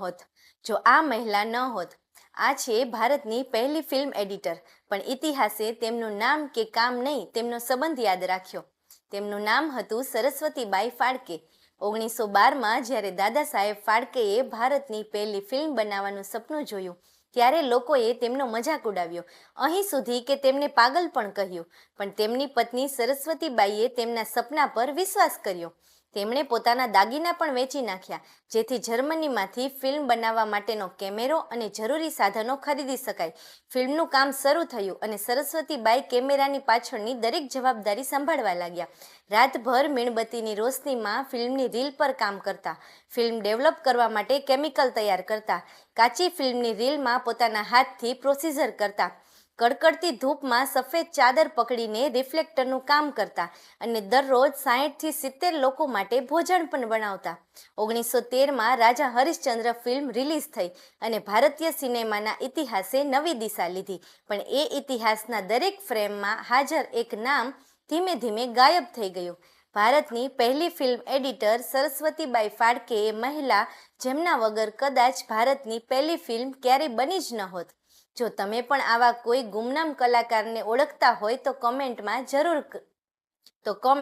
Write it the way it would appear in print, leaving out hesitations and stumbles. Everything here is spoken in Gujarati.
હોત જો આ મહિલા ન હોત। આ છે ભારતની પહેલી ફિલ્મ એડિટર, પણ ઇતિહાસે તેમનું નામ કે કામ નહીં, તેમનો સંબંધ યાદ રાખ્યો। તેમનું નામ હતું સરસ્વતીબાઈ ફાળકે। 1912માં જ્યારે દાદા સાહેબ ફાળકેએ ભારતની પહેલી ફિલ્મ બનાવવાનું સપનું જોયું ત્યારે લોકોએ તેમનો મજાક ઉડાવ્યો, અહીં સુધી કે તેમને પાગલ પણ કહ્યું। પણ તેમની પત્ની સરસ્વતીબાઈએ તેમના સપના પર વિશ્વાસ કર્યો। તેમણે પોતાના દાગીના પણ વેચી નાખ્યા જેથી જર્મનીમાંથી ફિલ્મ બનાવવા માટેનો કેમેરો અને જરૂરી સાધનો ખરીદી શકાય। ફિલ્મનું કામ શરૂ થયું અને સરસ્વતીબાઈ કેમેરાની પાછળની દરેક જવાબદારી સંભાળવા લાગ્યા। રાતભર મીણબત્તીની રોશનીમાં ફિલ્મની રીલ પર કામ કરતા, ફિલ્મ ડેવલપ કરવા માટે કેમિકલ તૈયાર કરતા, કાચી ફિલ્મની રીલમાં પોતાના હાથથી પ્રોસીજર કરતા, કડકડતી ધૂપમાં સફેદ ચાદર પકડીને રિફ્લેક્ટરનું કામ કરતા અને દરરોજ 60થી 70 લોકો માટે ભોજન પણ બનાવતા। 1913માં રાજા હરિશ્ચંદ્ર ફિલ્મ રિલીઝ થઈ અને ભારતીય સિનેમાના ઇતિહાસે નવી દિશા લીધી। પણ એ ઇતિહાસના દરેક ફ્રેમમાં હાજર એક નામ ધીમે ધીમે ગાયબ થઈ ગયું। ભારતની પહેલી ફિલ્મ એડિટર સરસ્વતીબાઈ ફાળકે એ મહિલા જેમના વગર કદાચ ભારતની પહેલી ફિલ્મ ક્યારેય બની જ ન હોત। જો તમે પણ આવા કોઈ ગુમનામ કલાકારને ઓળખતા હોય તો કમેન્ટમાં જરૂર